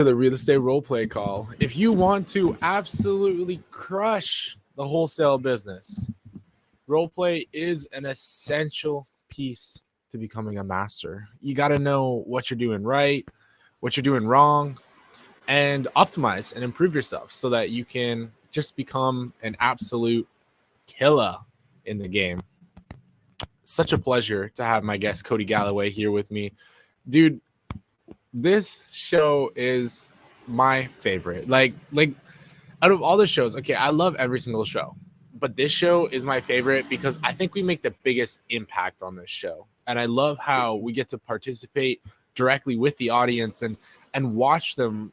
The real estate roleplay call. If you want to absolutely crush the wholesale business, roleplay is an essential piece to becoming a master. You got to know what you're doing right, what you're doing wrong, and optimize and improve yourself so that you can just become an absolute killer in the game. Such a pleasure to have my guest Cody Galloway here with me. Dude, this show is my favorite. Like out of all the shows, okay, I love every single show, but this show is my favorite because I think we make the biggest impact on this show. And I love how we get to participate directly with the audience and watch them,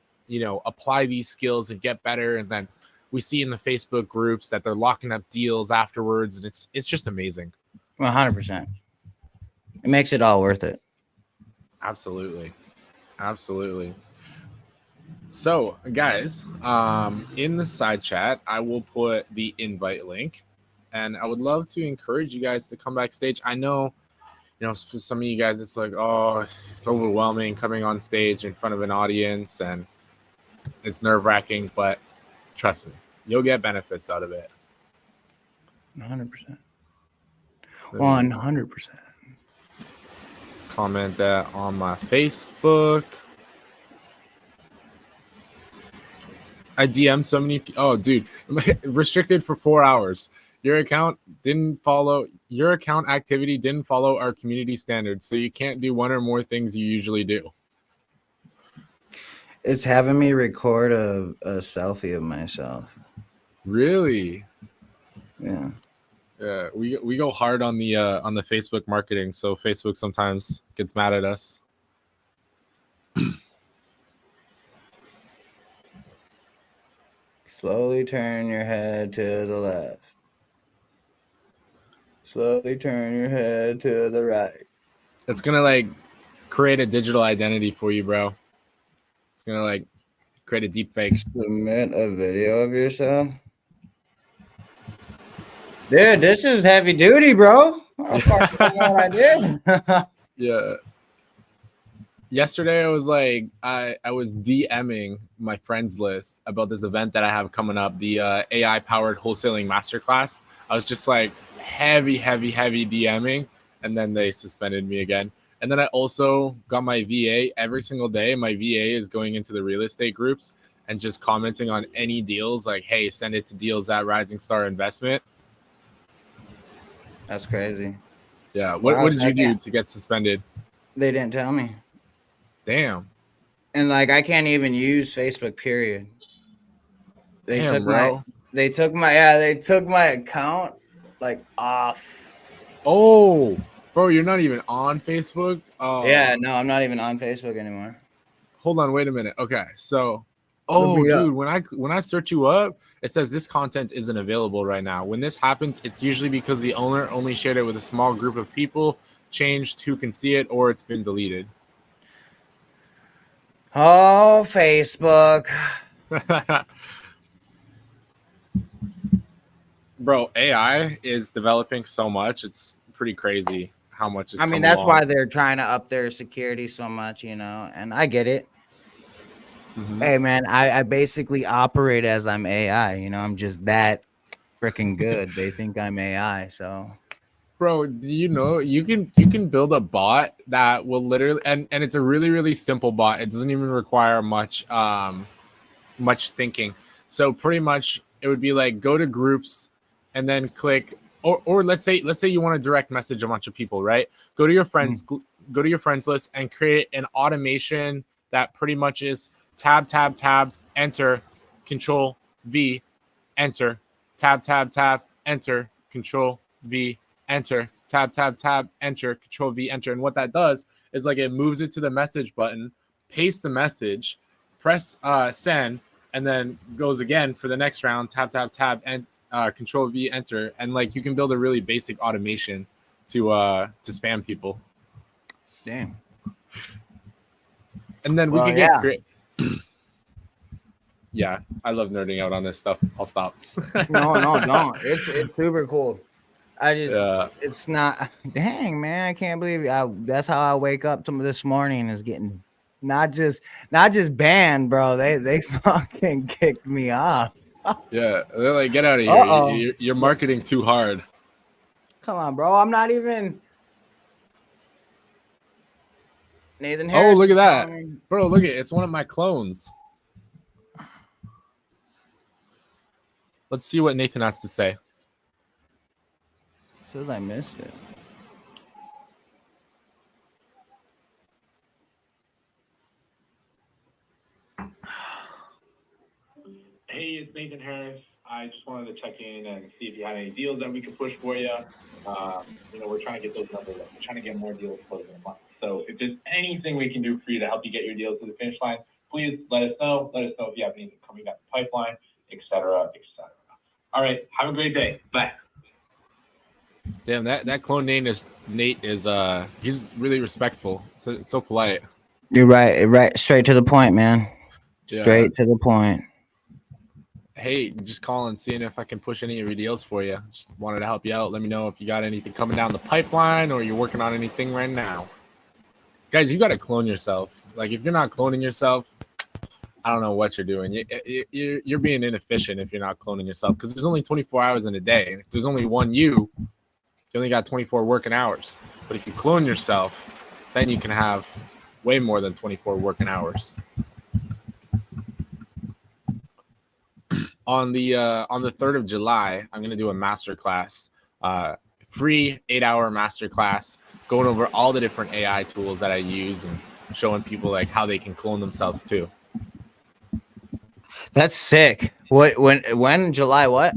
apply these skills and get better. And then we see in the Facebook groups that they're locking up deals afterwards, and it's just amazing. 100%. It makes it all worth it. Absolutely. So, guys, in the side chat, I will put the invite link, and I would love to encourage you guys to come backstage. I know, for some of you guys, it's like, oh, it's overwhelming coming on stage in front of an audience, and it's nerve-wracking, but trust me, you'll get benefits out of it. 100%. 100%. Comment that on my Facebook. I DM so many. Oh, dude, restricted for 4 hours. Your account activity didn't follow our community standards, so you can't do one or more things you usually do. It's having me record a selfie of myself. Really? Yeah. Yeah, we go hard on the Facebook marketing, so Facebook sometimes gets mad at us. Slowly turn your head to the left. Slowly turn your head to the right. It's gonna create a digital identity for you, bro. It's gonna create a deep fake. Submit a video of yourself. Dude, this is heavy duty, bro. I fucking don't know what I did. Yeah. Yesterday, I was I was DMing my friends list about this event that I have coming up, the AI powered wholesaling masterclass. I was just heavy DMing, and then they suspended me again. And then I also got my VA every single day. My VA is going into the real estate groups and just commenting on any deals, hey, send it to deals at Rising Star Investment. That's crazy. Yeah. What did you do to get suspended? They didn't tell me. Damn. And I can't even use Facebook, period. They took my account off. Oh, bro, you're not even on Facebook? Oh. Yeah, no, I'm not even on Facebook anymore. Hold on, wait a minute. Okay, so dude, when I search you up, it says this content isn't available right now. When this happens, it's usually because the owner only shared it with a small group of people, changed who can see it, or it's been deleted. Oh, Facebook. Bro, AI is developing so much. It's pretty crazy how much it's that's why they're trying to up their security so much, and I get it. Mm-hmm. Hey, man, I basically operate as I'm AI. I'm just that freaking good. They think I'm AI, so. Bro, you can build a bot that will literally, and it's a really, really simple bot. It doesn't even require much thinking. So pretty much it would be go to groups and then click, or let's say you want to direct message a bunch of people, right? Go to your friends, go to your friends list and create an automation that pretty much is tab, enter, control V, enter, tab, enter, control V, enter, tab, enter, control V, enter. And what that does is it moves it to the message button, paste the message, press send, and then goes again for the next round, tab, and control V, enter. And you can build a really basic automation to spam people. Damn. And then we can get great. Yeah, I love nerding out on this stuff. I'll stop. No, don't. It's super cool. It's not. Dang, man, I can't believe that's how I wake up this morning is getting Not just banned, bro. They fucking kicked me off. Yeah, they're like, get out of here. Uh-oh. You're marketing too hard. Come on, bro. I'm not even. Nathan Oh, Harris look at is that, calling me. bro. Look at it's one of my clones. Let's see what Nathan has to say. Says I missed it. Hey, it's Nathan Harris. I just wanted to check in and see if you had any deals that we could push for you. We're trying to get those numbers up. We're trying to get more deals closed in a month. So if there's anything we can do for you to help you get your deals to the finish line, please let us know. Let us know if you have anything coming down the pipeline, et cetera, et cetera. All right. Have a great day. Bye. Damn, that clone Nate is he's really respectful. So polite. You're right. Straight to the point, man. Straight to the point. Hey, just calling, seeing if I can push any of your deals for you. Just wanted to help you out. Let me know if you got anything coming down the pipeline or you're working on anything right now. Guys, you got to clone yourself. Like, if you're not cloning yourself, I don't know what you're doing. You're being inefficient if you're not cloning yourself, because there's only 24 hours in a day. And if there's only one you only got 24 working hours. But if you clone yourself, then you can have way more than 24 working hours. On the 3rd of July, I'm gonna do a masterclass, free 8-hour masterclass, going over all the different AI tools that I use and showing people like how they can clone themselves too. That's sick. When July what?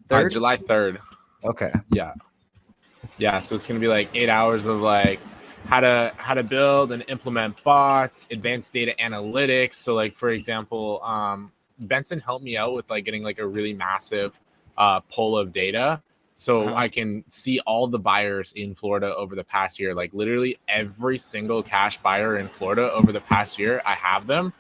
3rd? July 3rd. Okay. Yeah. So it's gonna be like 8 hours of like how to build and implement bots, advanced data analytics. So like, for example, Benson helped me out with like getting like a really massive pull of data, so I can see all the buyers in Florida over the past year. Like literally every single cash buyer in Florida over the past year, I have them.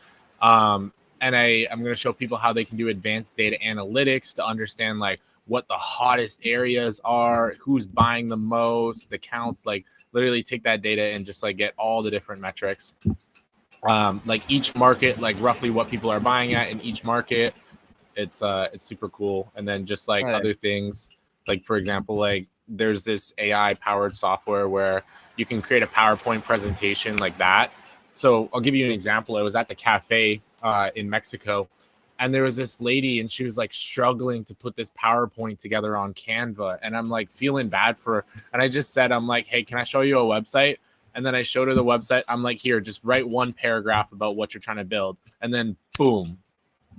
And I'm going to show people how they can do advanced data analytics to understand like what the hottest areas are, who's buying the most, the counts, like literally take that data and just like get all the different metrics. Like each market, like roughly what people are buying at in each market. It's super cool. And then just like other things, like for example, like there's this AI powered software where you can create a PowerPoint presentation like that. So I'll give you an example. I was at the cafe in Mexico, and there was this lady, and she was like struggling to put this PowerPoint together on Canva, and I'm like feeling bad for her. And I just said, I'm like, hey, can I show you a website? And then I showed her the website. I'm like, here, just write one paragraph about what you're trying to build. And then boom,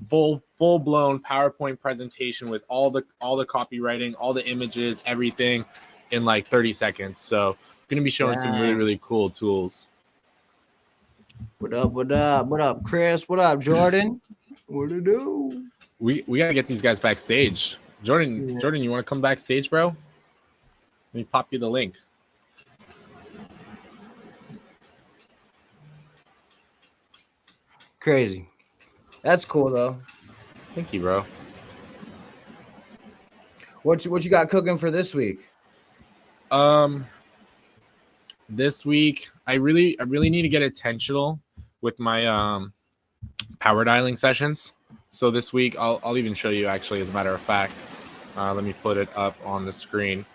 full blown PowerPoint presentation with all the copywriting, all the images, everything in like 30 seconds. So I'm going to be showing some really, really cool tools. What up, Chris? What up, Jordan? What to do? We got to get these guys backstage. Jordan, you want to come backstage, bro? Let me pop you the link. Crazy. That's cool though. Thank you, bro. What you got cooking for this week? This week I really need to get intentional with my power dialing sessions. So this week I'll even show you actually, as a matter of fact. Let me put it up on the screen.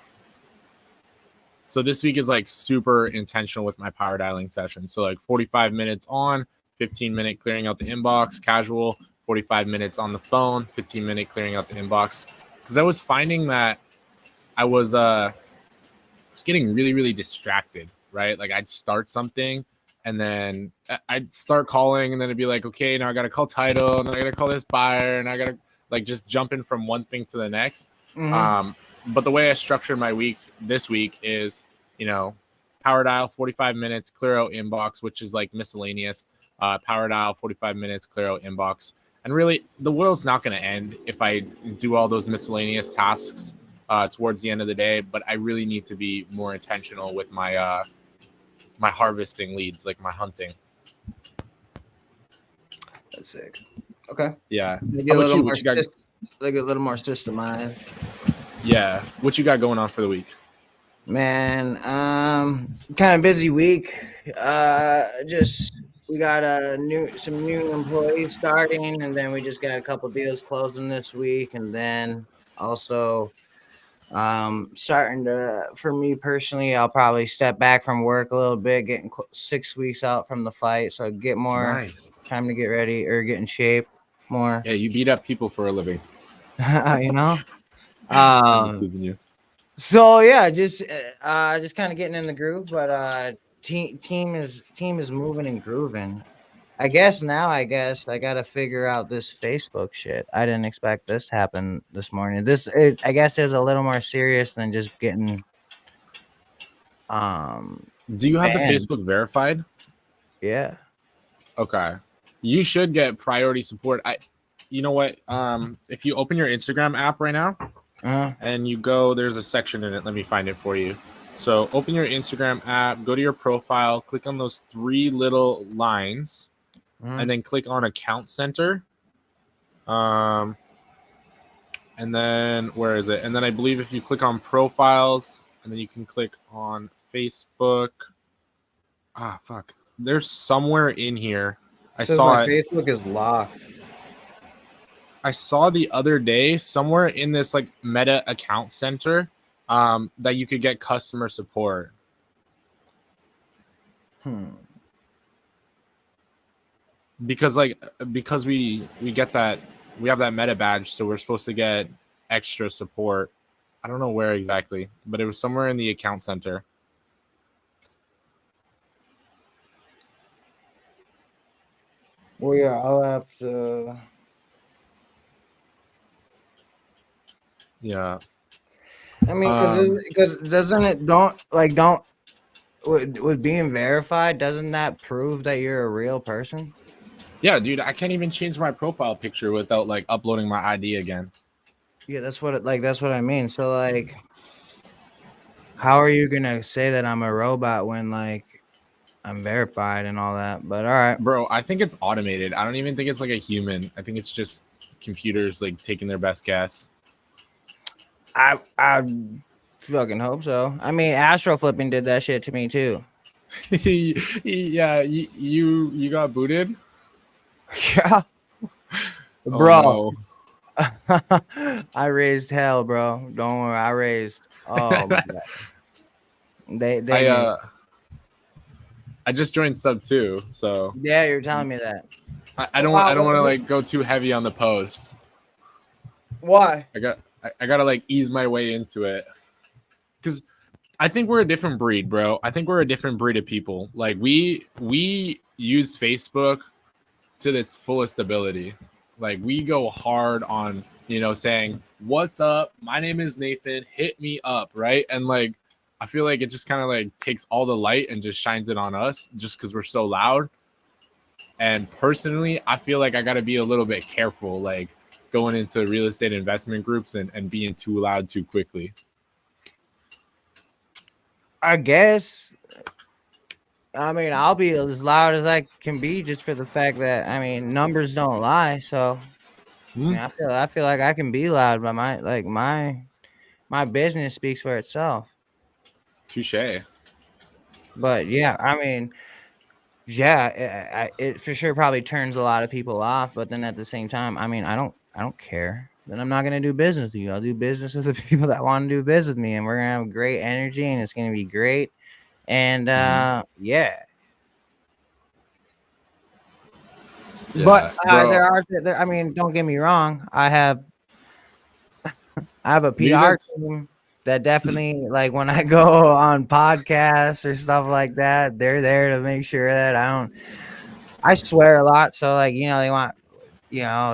So this week is like super intentional with my power dialing session. So like 45 minutes on, 15-minute clearing out the inbox, casual, 45 minutes on the phone, 15-minute clearing out the inbox. Because I was finding that I was getting really, really distracted, right? Like I'd start something and then I'd start calling, and then it'd be like, okay, now I got to call title, and I got to call this buyer, and I got to like just jumping from one thing to the next. Mm-hmm. But the way I structured my week this week is, power dial 45 minutes, clear out inbox, which is like miscellaneous. Power dial 45 minutes, clear out inbox. And really, the world's not going to end if I do all those miscellaneous tasks towards the end of the day. But I really need to be more intentional with my my harvesting leads, like my hunting. That's sick. Okay. Yeah. Get a little more systemized. Yeah. What you got going on for the week? Man, kind of busy week. Just we got some new employees starting, and then we just got a couple deals closing this week, and then also starting to, for me personally, I'll probably step back from work a little bit, getting 6 weeks out from the fight, so I get more Nice. time to get ready or get in shape more. Yeah, you beat up people for a living. You know. I'm just Um, teasing you. so yeah, just kind of getting in the groove, but team is moving and grooving. I guess I gotta figure out this Facebook shit. I didn't expect this to happen this morning. I guess is a little more serious than just getting Do you have the banned. Facebook verified? Yeah. Okay. You should get priority support. You know what? If you open your Instagram app right now and you go, there's a section in it. Let me find it for you. So open your Instagram app, go to your profile, click on those 3 little lines, and then click on Account Center. And then where is it? And then I believe if you click on Profiles, and then you can click on Facebook. Fuck. There's somewhere in here. I saw it. Facebook is locked. I saw the other day somewhere in this like Meta Account Center that you could get customer support. Because we get that, we have that Meta badge, so we're supposed to get extra support. I don't know where exactly, but it was somewhere in the account center. Well, yeah, I'll have to. Yeah. I mean, because doesn't it with being verified, doesn't that prove that you're a real person? Yeah, dude, I can't even change my profile picture without like uploading my ID again. Yeah, that's what I mean. So like, how are you gonna say that I'm a robot when like I'm verified and all that? But all right, bro, I think it's automated. I don't even think it's like a human. I think it's just computers like taking their best guess. I fucking hope so. I mean, Astro Flipping did that shit to me too. Yeah, you got booted. Yeah, bro. Oh, no. I raised hell, bro. Don't worry, I raised. Oh my god. I just joined sub 2, so yeah, you're telling me that. I don't want to like go too heavy on the posts. Why? I gotta like ease my way into it, because I think we're a different breed, bro. I think we're a different breed of people. Like we use Facebook to its fullest ability. Like we go hard on, saying, "What's up? My name is Nathan. Hit me up," right? And like I feel like it just kind of like takes all the light and just shines it on us just because we're so loud. And personally, I feel like I got to be a little bit careful, like going into real estate investment groups and being too loud too quickly. I guess. I mean, I'll be as loud as I can be just for the fact that, I mean, numbers don't lie. So I mean, I feel like I can be loud, but my business speaks for itself. Touché. But yeah, I mean, yeah, it for sure probably turns a lot of people off. But then at the same time, I mean, I don't care. Then I'm not gonna do business with you. I'll do business with the people that want to do business with me, and we're gonna have great energy, and it's gonna be great. And yeah. But I mean, don't get me wrong. I have a PR team that definitely, like, when I go on podcasts or stuff like that, they're there to make sure that I swear a lot. So like, they want,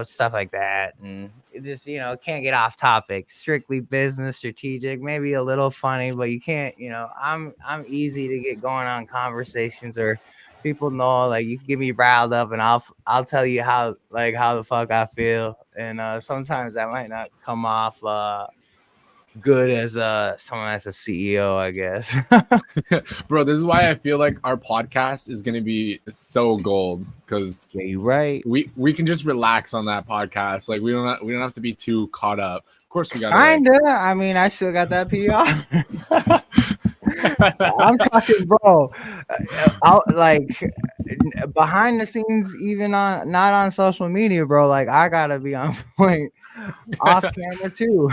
stuff like that. And it just, can't get off topic, strictly business, strategic, maybe a little funny, but you can't, I'm easy to get going on conversations, or people know, like, you can get me riled up and I'll tell you how the fuck I feel. And sometimes that might not come off good as someone that's a CEO, I guess. Bro, this is why I feel like our podcast is gonna be so gold, because you're right. We can just relax on that podcast. Like we don't have to be too caught up. Of course, we got kinda. I mean, I still got that PR. I'm talking, bro. behind the scenes, even on not on social media, bro. Like I gotta be on point off camera too.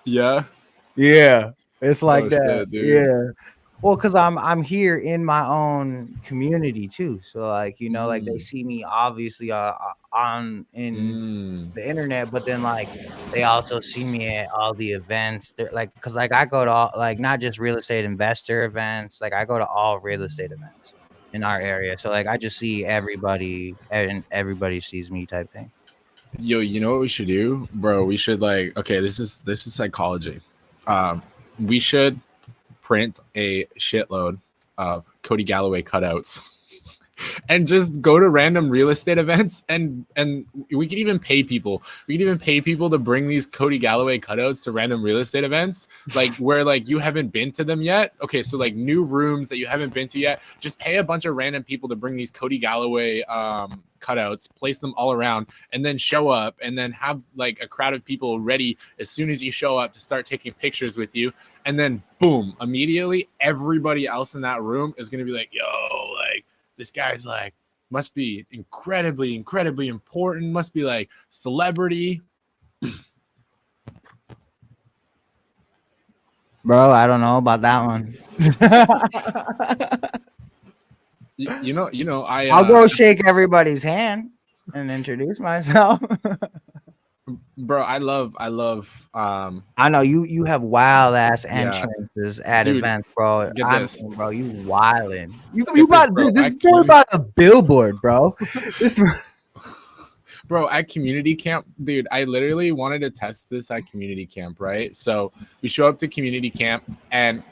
Yeah. Yeah, it's like Oh that. shit, dude. Yeah. Well, because I'm here in my own community too. So like, you know, like they see me obviously on in Mm. the internet, but then like they also see me at all the events. They're like, because like I go to all, like not just real estate investor events, like I go to all real estate events in our area. So like I just see everybody and everybody sees me type thing. Yo, you know what we should do, bro? We should like, okay, this is psychology. We should print a shitload of Cody Galloway cutouts and just go to random real estate events and we could even pay people. We could even pay people to bring these Cody Galloway cutouts to random real estate events, like where like you haven't been to them yet. Okay, so like new rooms that you haven't been to yet. Just pay a bunch of random people to bring these Cody Galloway cutouts, place them all around, and then show up and then have like a crowd of people ready as soon as you show up to start taking pictures with you. And then boom, immediately everybody else in that room is gonna be like, yo, like this guy's like must be incredibly important, must be like celebrity. Bro, I don't know about that one. You know I'll go shake everybody's hand and introduce myself. bro, I love I know you have wild ass Yeah. entrances at Dude, events, bro. get I'm this. saying, bro, you wildin'. You Get this, about bro. dude, this At boy about a billboard, bro. This bro, at community camp, dude, I literally wanted to test this at community camp, right? So we show up to community camp and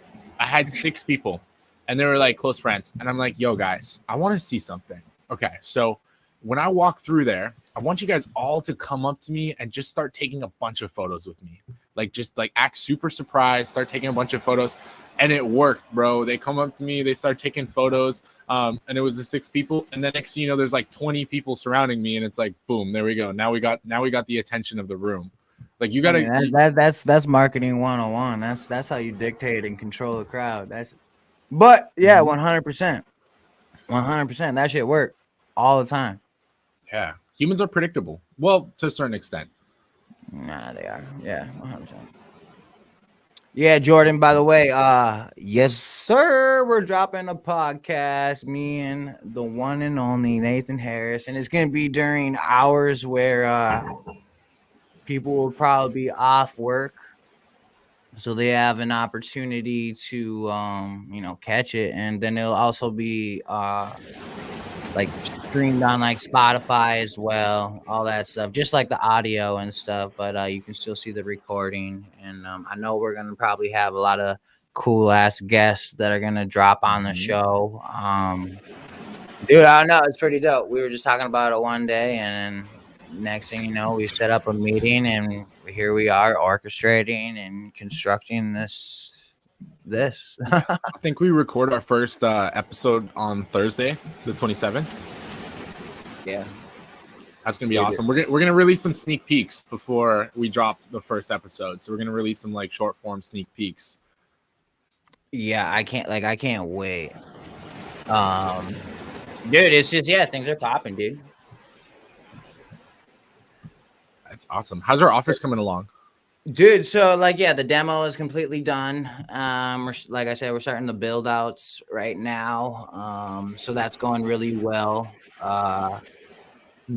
I had 6 people and they were like close friends. And I'm like, yo, guys, I want to see something. Okay, so when I walk through there, I want you guys all to come up to me and just start taking a bunch of photos with me. Like, just like act super surprised, start taking a bunch of photos. And it worked, bro. They come up to me, they start taking photos. And it was the 6 people. And then next thing you know, there's like 20 people surrounding me. And it's like, boom, there we go. Now we got the attention of the room. Like you gotta that's marketing 101. That's how you dictate and control a crowd. But yeah, 100%. 100%. That shit work all the time. Yeah. Humans are predictable. Well, to a certain extent. Nah, they are. Yeah, 100%. Yeah, Jordan, by the way, yes, sir. We're dropping a podcast, me and the one and only Nathan Harris, and it's gonna be during hours where people will probably be off work. So they have an opportunity to catch it, and then it'll also be like streamed on like Spotify as well, all that stuff, just like the audio and stuff. But you can still see the recording, and I know we're gonna probably have a lot of cool ass guests that are gonna drop on the show. Dude, I don't know, it's pretty dope. We were just talking about it one day, and next thing you know, we set up a meeting, and here we are orchestrating and constructing this. I think we record our first episode on Thursday, the 27th. Yeah, that's gonna be awesome. We're gonna release some sneak peeks before we drop the first episode. So we're gonna release some like short form sneak peeks. Yeah, I can't wait. Dude, it's just things are popping, dude. That's awesome. How's our office coming along? Dude, so the demo is completely done. Like I said, we're starting the build outs right now. So that's going really well.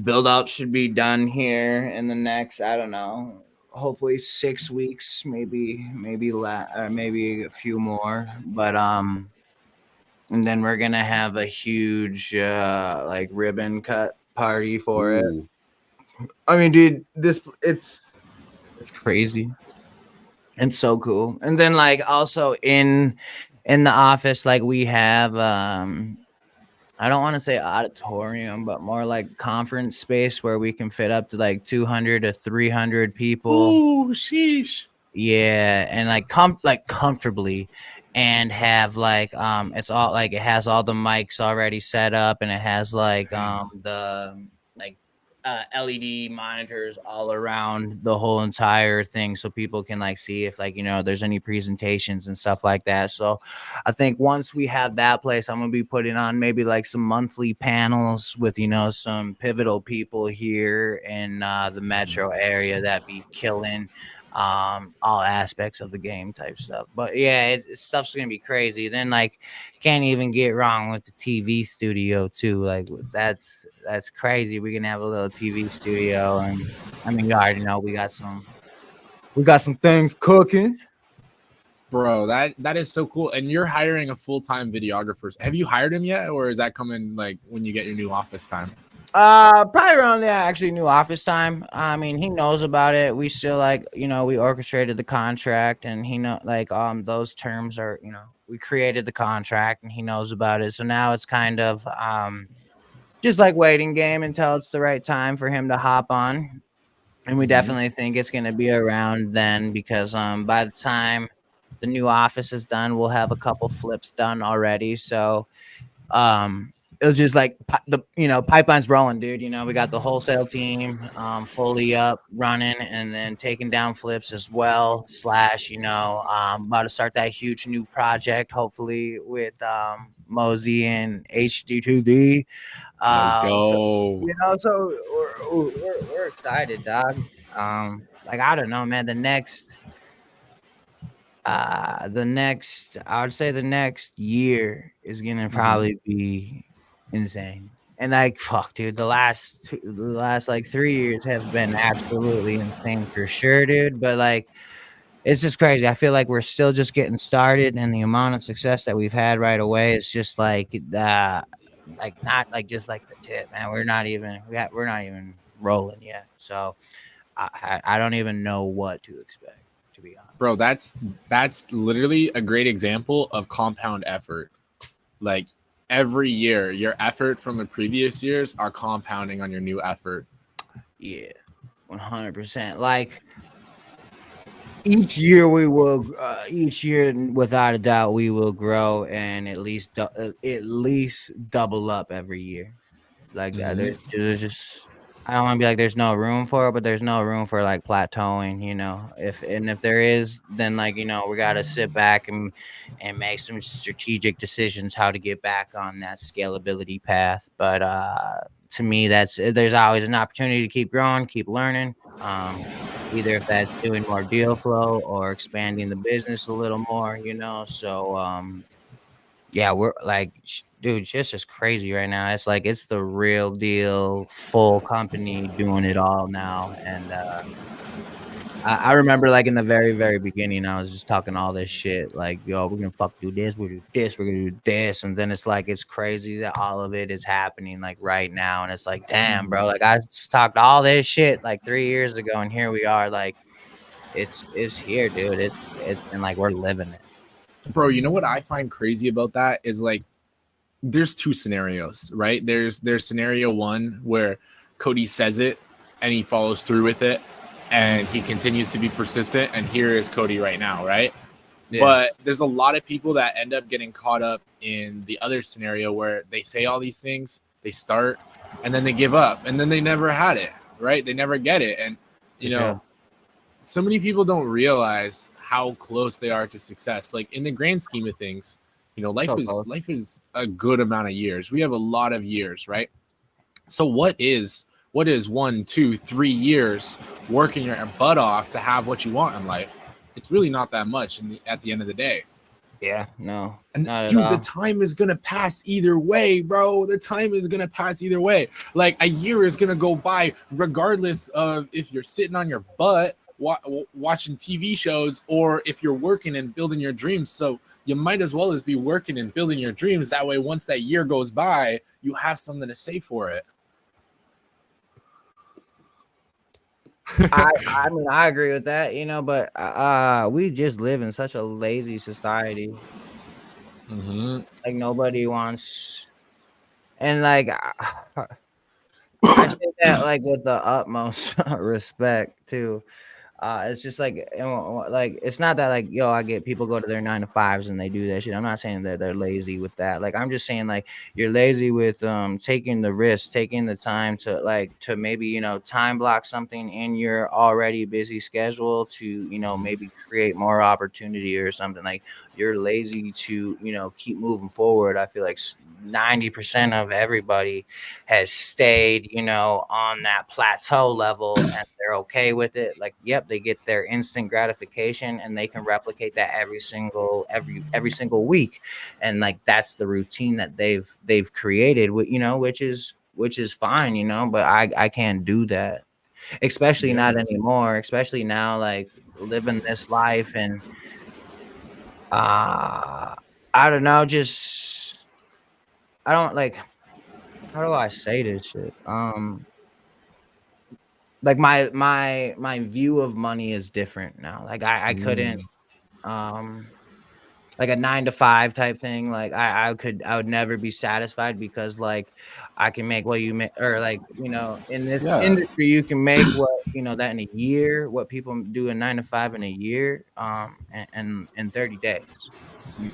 Build out should be done here in the next, I don't know, hopefully 6 weeks, maybe a few more. But and then we're gonna have a huge like ribbon cut party for it. I mean, dude, it's crazy and so cool. And then like also in the office, like we have I don't want to say auditorium, but more like conference space where we can fit up to like 200 to 300 people. Oh, sheesh. Yeah, and like comfortably, and have like it's all like it has all the mics already set up, and it has like the like LED monitors all around the whole entire thing, so people can like see if like there's any presentations and stuff like that. So I think once we have that place, I'm gonna be putting on maybe like some monthly panels with some pivotal people here in the metro area that be killing all aspects of the game type stuff. But yeah, stuff's gonna be crazy. Then like can't even get wrong with the TV studio too. Like that's crazy. We can have a little TV studio, and I mean, you already know we got some things cooking. Bro, that is so cool. And you're hiring a full-time videographer. Have you hired him yet, or is that coming like when you get your new office time? Probably around actually new office time. I mean, he knows about it. We still like, we orchestrated the contract, and he know like those terms are, we created the contract and he knows about it. So now it's kind of just like waiting game until it's the right time for him to hop on. And we definitely think it's gonna be around then, because by the time the new office is done, we'll have a couple flips done already. So it'll just like the pipeline's rolling, dude. We got the wholesale team fully up running, and then taking down flips as well. Slash, about to start that huge new project, hopefully with Mosey and HD2D. Let's So go. so we're excited, dog. Like I don't know, man. I would say the next year is gonna probably be insane. And like fuck, dude, the last like 3 years have been absolutely insane for sure, dude. But like it's just crazy. I feel like we're still just getting started, and the amount of success that we've had right away is just like like not like just like the tip, man. We're not even rolling yet. So I don't even know what to expect, to be honest. Bro, that's literally a great example of compound effort. Like every year, your effort from the previous years are compounding on your new effort. Yeah, 100%. Like each year we will, each year without a doubt we will grow, and at least double up every year. Like there's just I don't want to be like there's no room for it, but there's no room for like plateauing. If there is, then like we gotta sit back and make some strategic decisions how to get back on that scalability path. But to me, there's always an opportunity to keep growing, keep learning. Either if that's doing more deal flow or expanding the business a little more. So yeah, we're like, dude, shit's just crazy right now. It's like it's the real deal, full company doing it all now. And I remember like in the very, very beginning, I was just talking all this shit, like, yo, we're gonna do this, we're gonna do this, we're gonna do this. And then it's like it's crazy that all of it is happening like right now. And it's like, damn, bro, like I just talked all this shit like 3 years ago, and here we are, like it's here, dude. It's and like we're living it. Bro, you know what I find crazy about that is like there's two scenarios, right? There's scenario one where Cody says it and he follows through with it and he continues to be persistent, and here is Cody right now, right? Yeah. But there's a lot of people that end up getting caught up in the other scenario where they say all these things, they start, and then they give up, and then they never had it, right? They never get it. And so many people don't realize how close they are to success. Like in the grand scheme of things, life is a good amount of years. We have a lot of years, right? So what is 1, 2, 3 years working your butt off to have what you want in life? It's really not that much at the end of the day. Yeah, no. And dude, the time is gonna pass either way, bro. The time is gonna pass either way. Like a year is gonna go by regardless of if you're sitting on your butt watching TV shows or if you're working and building your dreams. So you might as well as be working and building your dreams. That way, once that year goes by, you have something to say for it. I mean, I agree with that, but we just live in such a lazy society. Like nobody wants, and like I say that like with the utmost respect too. It's just like, it's not that like, yo, I get people go to their 9 to 5s and they do that shit. I'm not saying that they're lazy with that. Like, I'm just saying like you're lazy with taking the risk, taking the time to maybe, time block something in your already busy schedule to, maybe create more opportunity or something. Like, you're lazy to, keep moving forward. I feel like 90% of everybody has stayed, on that plateau level, and they're okay with it. Like, yep, they get their instant gratification and they can replicate that every single week. And like, that's the routine that they've created with, which is fine, but I can't do that, especially Yeah. not anymore, especially now, like living this life. And uh I don't know, just I don't like, how do I say this shit? Like, my view of money is different now. Like, I couldn't, Mm. um like a 9 to 5 type thing. Like, I would never be satisfied, because like I can make what you make, or like, in this Yeah, industry you can make what, that in a year, what people do in 9 to 5 in a year, and in 30 days,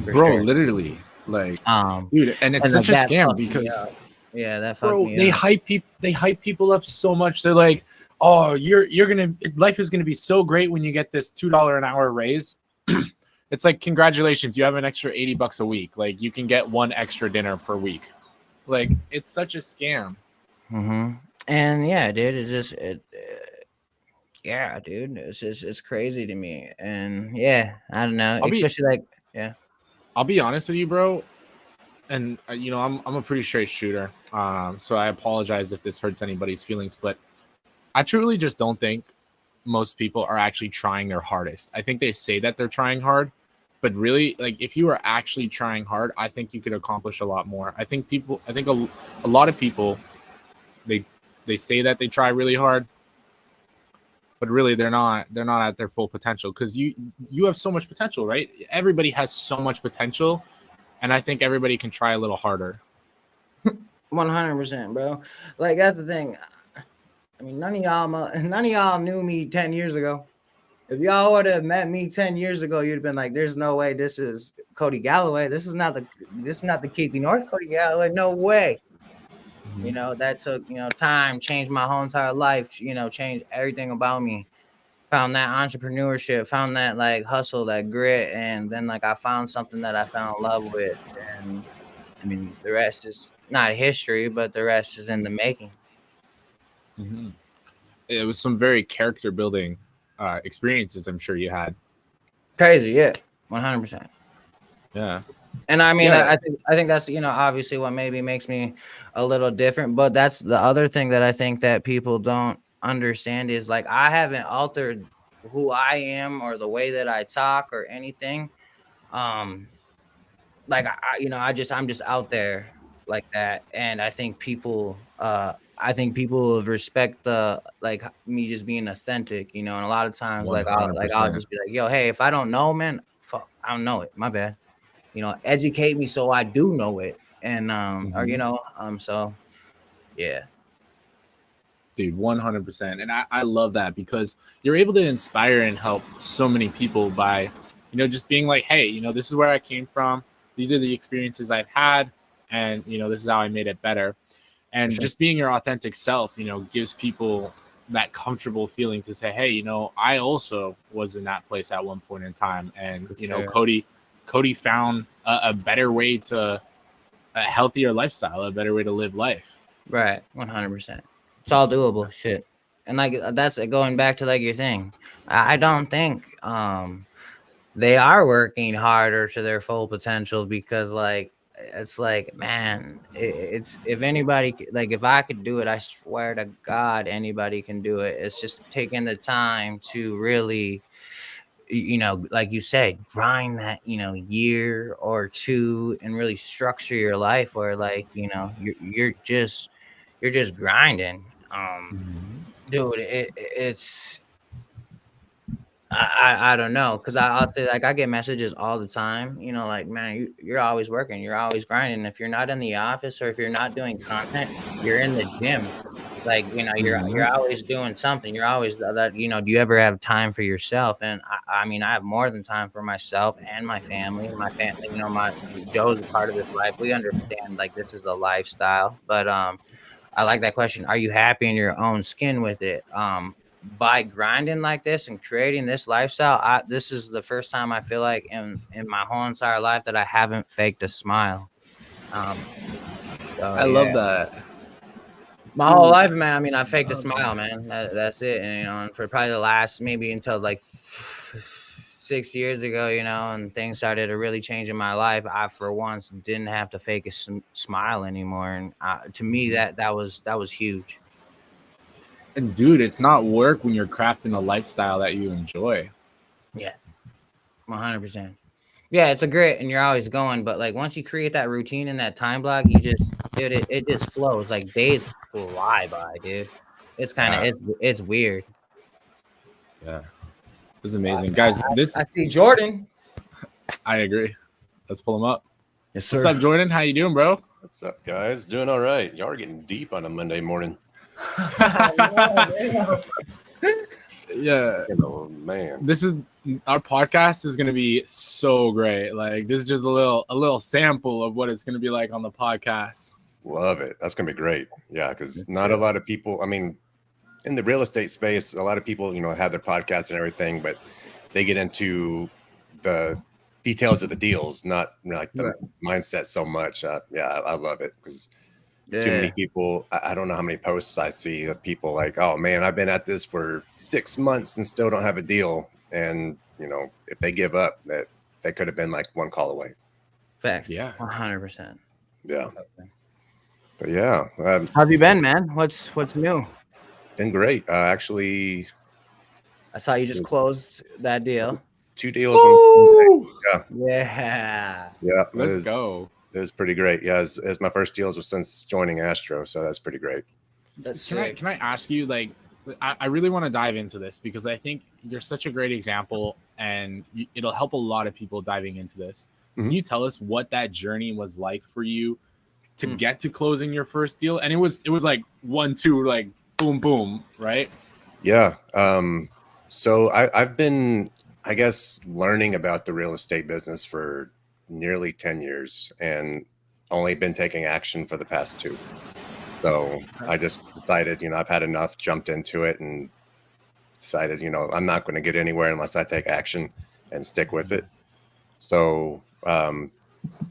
for bro, sure. literally, like, Um dude, and it's and like such a that scam fucked me because, up. Yeah, that fucked bro, me they up. hype people. They hype people up so much. They're like, "Oh, you're gonna life is gonna be so great when you get this $2 an hour raise." It's like, congratulations, you have an extra $80 a week. Like, you can get one extra dinner per week. Like, it's such a scam. And yeah, dude, it's just yeah, dude, it's crazy to me. And yeah, I don't know, I'll be especially like, yeah. I'll be honest with you, bro. And I'm a pretty straight shooter. So I apologize if this hurts anybody's feelings, but I truly just don't think most people are actually trying their hardest. I think they say that they're trying hard, but really, like, if you are actually trying hard, I think you could accomplish a lot more. I think a lot of people, they they say that they try really hard, but really they're not at their full potential, because you have so much potential, right? Everybody has so much potential, and I think everybody can try a little harder. 100%, bro. Like, that's the thing. I mean, none of y'all knew me 10 years ago. If y'all would have met me 10 years ago, you'd have been like, there's no way this is Cody Galloway. This is not the Keithy North Cody Galloway. No way. That took, time, changed my whole entire life, changed everything about me. Found that entrepreneurship, found that like hustle, that grit, and then like I found something that I fell in love with. And I mean, the rest is not history, but the rest is in the making. Mm-hmm. It was some very character building experiences, I'm sure you had. Crazy, yeah, 100%. Yeah. And I mean, Yeah. I think that's, obviously what maybe makes me a little different. But that's the other thing that I think that people don't understand is like, I haven't altered who I am or the way that I talk or anything. Um, like I'm just out there like that. And I think people respect the like me just being authentic, and a lot of times like I'll 100%. just be like, yo, hey, if I don't know, man, fuck, I don't know it. My bad. Educate me so I do know it. And Mm-hmm. so yeah. Dude, 100%. And I love that, because you're able to inspire and help so many people by, just being like, hey, this is where I came from. These are the experiences I've had. And, this is how I made it better. For And sure. just being your authentic self, gives people that comfortable feeling to say, hey, I also was in that place at one point in time. And, For sure. Cody found a better way to a healthier lifestyle, a better way to live life. Right. 100%. It's all doable shit. And like, that's going back to like your thing. I don't think they are working harder to their full potential, because like it's like, man, it's if anybody like, if I could do it, I swear to God anybody can do it. It's just taking the time to really, like you said, grind that, year or two, and really structure your life where like, you're just grinding. Dude, it's I don't know, because I'll say like I get messages all the time, like, man, you're always working, you're always grinding. If you're not in the office or if you're not doing content, you're in the gym. Like, you're always doing something. You're always that, do you ever have time for yourself? And I mean, I have more than time for myself and my family. My family, my Joe's a part of this life. We understand like this is a lifestyle, but I like that question. Are you happy in your own skin with it? By grinding like this and creating this lifestyle, this is the first time I feel like in my whole entire life that I haven't faked a smile. So I love that. my whole life, man. I mean, I faked a smile, man. That's it. And, and for probably the last maybe until like 6 years ago, and things started to really change in my life. I, for once, didn't have to fake a smile anymore. And to me, that was huge. And dude, it's not work when you're crafting a lifestyle that you enjoy. Yeah, 100%. Yeah, it's a grit, and you're always going. But like once you create that routine and that time block, you just, dude, it just flows. Like days fly by, dude. It's kind of it's weird. Yeah, this is amazing, guys. I see Jordan. I agree. Let's pull him up. Yes, sir. What's up, Jordan? How you doing, bro? What's up, guys? Doing all right. Y'all are getting deep on a Monday morning. Yeah. Oh man. This is our podcast is gonna be so great. Like this is just a little sample of what it's gonna be like on the podcast. Love it. That's gonna be great. Yeah, because not a lot of people, I mean, in the real estate space, a lot of people, have their podcasts and everything, but they get into the details of the deals, not like the mindset so much. I love it because too many people, I don't know how many posts I see of people like, oh man, I've been at this for 6 months and still don't have a deal. And, if they give up, that could have been like one call away. Facts. Yeah. 100%. Yeah. But yeah. How have you been, man? What's new? Been great. Actually, I saw you just closed that deal. 2 deals on the same day. Yeah. Let's go. It was pretty great. Yeah, it's my first deals since joining Astro, so that's pretty great. Can I ask you, like, I really want to dive into this because I think you're such a great example, and it'll help a lot of people diving into this. Can you tell us what that journey was like for you to get to closing your first deal? And it was like 1-2, like boom, boom, right? Yeah. So I've been, I guess, learning about the real estate business for nearly 10 years and only been taking action for the past 2. So I just decided, I've had enough, jumped into it and decided, I'm not going to get anywhere unless I take action and stick with it. So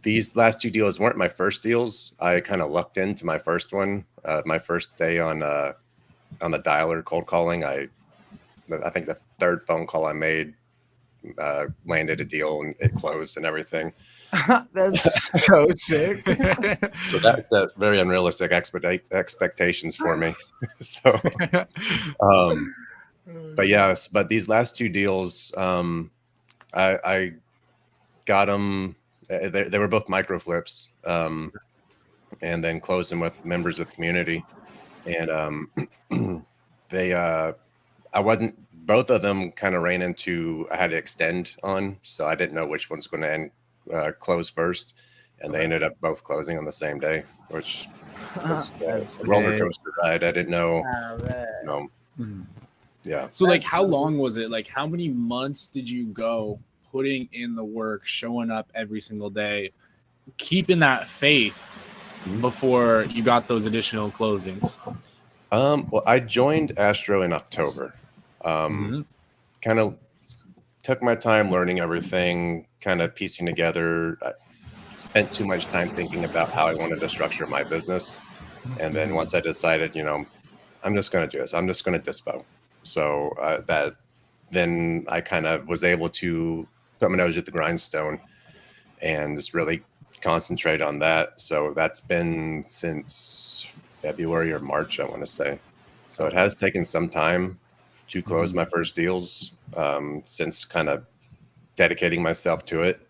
these last 2 deals weren't my first deals. I kind of lucked into my first one. My first day on the dialer cold calling, I think the 3rd phone call I made landed a deal and it closed and everything. That's so sick. So that set very unrealistic expectations for me. So, but yes, but these last 2 deals, I got them. They were both micro flips, and then closed them with members of the community. And I wasn't. Both of them kind of ran into. I had to extend on, so I didn't know which one's going to end. Close first, and they ended up both closing on the same day, which was a roller coaster ride. I didn't know. Yeah. So like, how long was it? Like, how many months did you go putting in the work, showing up every single day, keeping that faith before you got those additional closings? Well, I joined Astro in October. Kind of took my time learning everything, kind of piecing together. I spent too much time thinking about how I wanted to structure my business. And then once I decided, I'm just going to do this. I'm just going to dispo. So then I kind of was able to put my nose at the grindstone and just really concentrate on that. So that's been since February or March, I want to say. So it has taken some time to close my first deals since kind of dedicating myself to it.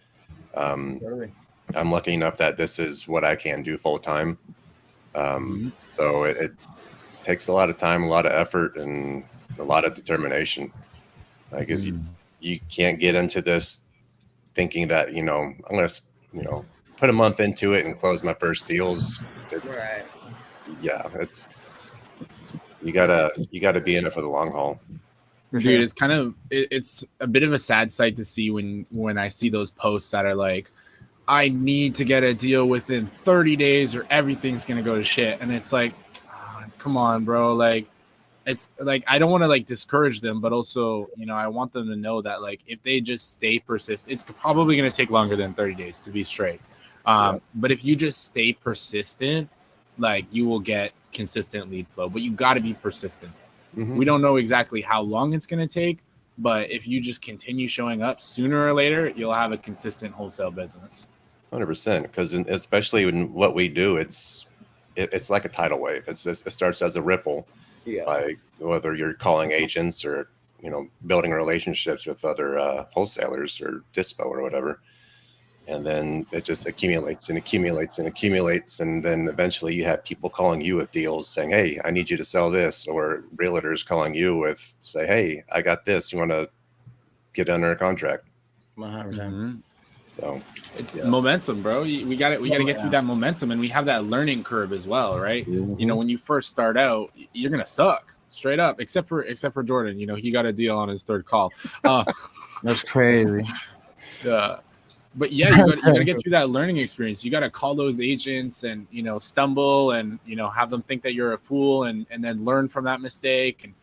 I'm lucky enough that this is what I can do full time. So it takes a lot of time, a lot of effort, and a lot of determination. Like you can't get into this thinking that, I'm going to, put a month into it and close my first deals. Yeah, You gotta be in it for the long haul. For Dude, sure. it's kind of it's a bit of a sad sight to see when I see those posts that are like, I need to get a deal within 30 days or everything's gonna go to shit. And it's like, come on, bro. Like, it's like I don't want to like discourage them, but also, you know, I want them to know that like if they just stay persistent, it's probably gonna take longer than 30 days to be straight. But if you just stay persistent, like you will get consistent lead flow, but you got to be persistent. Mhm. We don't know exactly how long it's going to take, but if you just continue showing up, sooner or later, you'll have a consistent wholesale business. 100%. Because especially in what we do, it's like a tidal wave. It starts as a ripple, Yeah. by whether you're calling agents or building relationships with other wholesalers or dispo or whatever. And then it just accumulates and accumulates and accumulates. And then eventually you have people calling you with deals saying, hey, I need you to sell this. Or realtors calling you with, say, hey, I got this. You want to get under a contract? 100%. So It's yeah. momentum, bro. We got to get through that momentum, and we have that learning curve as well, right? Mhm. You know, when you first start out, you're gonna suck straight up, except for Jordan. You know, he got a deal on his third call. That's crazy. But yeah, you got to get through that learning experience. You got to call those agents and, you know, stumble and, you know, have them think that you're a fool and then learn from that mistake and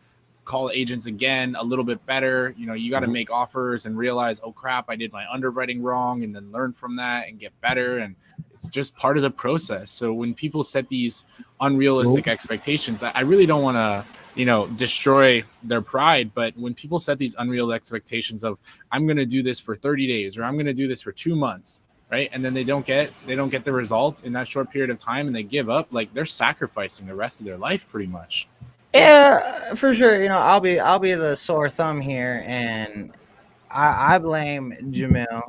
call agents again a little bit better. You know, you got to make offers and realize, oh crap, I did my underwriting wrong, and then learn from that and get better. And it's just part of the process. So when people set these unrealistic expectations, I really don't want to, you know, destroy their pride. But when people set these unreal expectations of, I'm going to do this for 30 days or I'm going to do this for 2 months, right? And then they don't get the result in that short period of time and they give up, like they're sacrificing the rest of their life pretty much. Yeah, for sure. You know, I'll be the sore thumb here, and I blame Jamil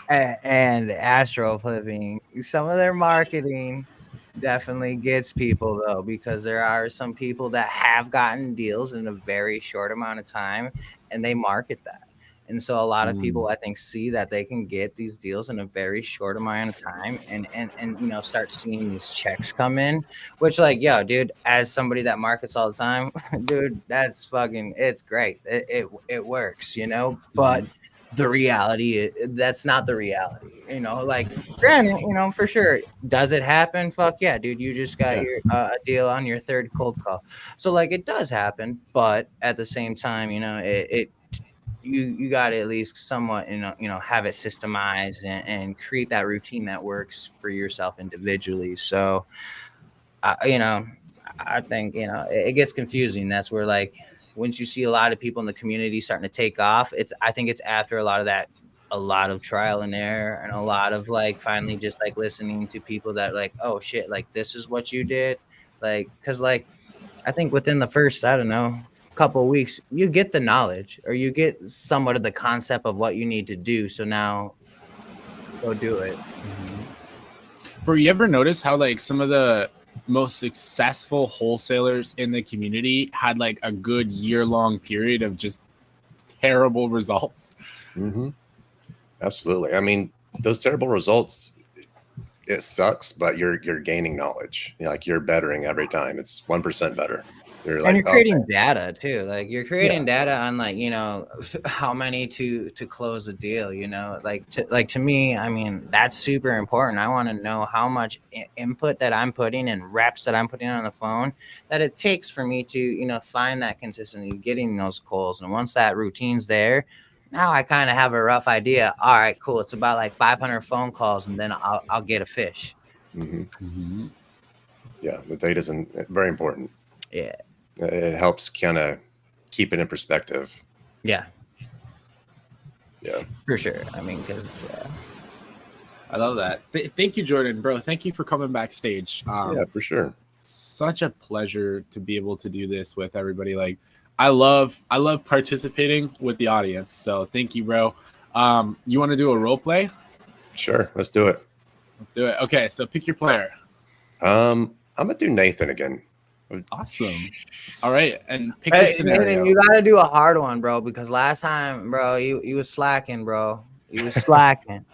and Astro Flipping. Some of their marketing definitely gets people though, because there are some people that have gotten deals in a very short amount of time, and they market that. And so a lot of people, I think, see that they can get these deals in a very short amount of time and you know, start seeing these checks come in, which like, yo, dude, as somebody that markets all the time, dude, that's fucking, it's great. It works, you know, but the reality, that's not the reality, you know, like granted, you know, for sure. Does it happen? Fuck yeah, dude. You just got your a deal on your third cold call. So like it does happen, but at the same time, you know, you got to at least somewhat, you know, have it systemized and create that routine that works for yourself individually. So, you know, I think, you know, it gets confusing. That's where like once you see a lot of people in the community starting to take off, I think it's after a lot of trial and error and a lot of like finally just like listening to people that like, oh shit, like this is what you did. Like, cause like I think within the first, I don't know, couple of weeks, you get the knowledge or you get somewhat of the concept of what you need to do. So now go do it. Bro, you ever notice how like some of the most successful wholesalers in the community had like a good year-long period of just terrible results? Absolutely. I mean, those terrible results, it sucks, but you're gaining knowledge. You know, like you're bettering every time. It's 1% better. You're like, And you're creating data too. Like you're creating Yeah. data on like, you know, how many to close a deal, you know, like to me, I mean, that's super important. I want to know how much input that I'm putting and reps that I'm putting on the phone that it takes for me to, you know, find that consistency, getting those calls. And once that routine's there, now I kind of have a rough idea. All right, cool. It's about like 500 phone calls and then I'll get a fish. Yeah. The data is very important. Yeah. It helps kind of keep it in perspective. Yeah. Yeah. For sure. I mean, because I love that. Thank you, Jordan, bro. Thank you for coming backstage. Yeah, for sure. Such a pleasure to be able to do this with everybody. Like, I love participating with the audience. So thank you, bro. You want to do a role play? Sure. Let's do it. Let's do it. Okay, so pick your player. I'm gonna do Nathan again. Awesome. All right, and pick hey, your scenario. Nathan, you gotta do a hard one, bro, because last time, bro, you was slacking, bro. You was slacking.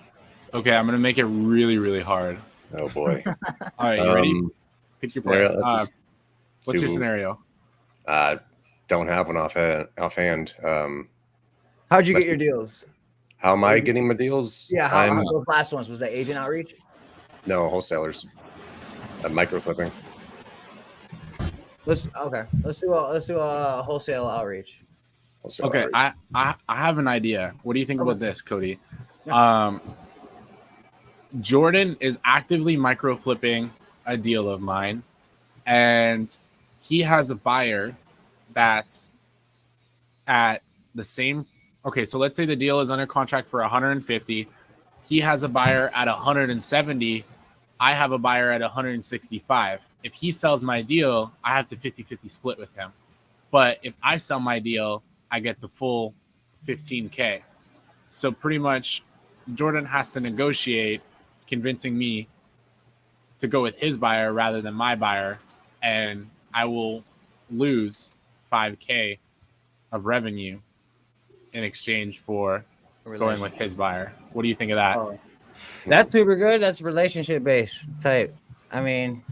Okay, I'm gonna make it really, really hard. Oh boy. All right, you ready? Pick your player. What's your to scenario? don't have one offhand. How'd you Must get your be- deals? How am I getting my deals? Yeah, I'm how those last ones, was that agent outreach? no wholesalers. Micro flipping. Let's do a wholesale outreach. Wholesale Okay, outreach. I have an idea. What do you think Okay. about this, Cody? Yeah. Jordan is actively micro flipping a deal of mine, and he has a buyer that's at the same. Okay, so let's say the deal is under contract for 150. He has a buyer at 170. I have a buyer at 165. If he sells my deal, I have to 50-50 split with him. But if I sell my deal, I get the full 15K. So pretty much Jordan has to negotiate, convincing me to go with his buyer rather than my buyer, and I will lose 5K of revenue in exchange for going with his buyer. What do you think of that? Oh, that's super good. That's relationship based type. I mean,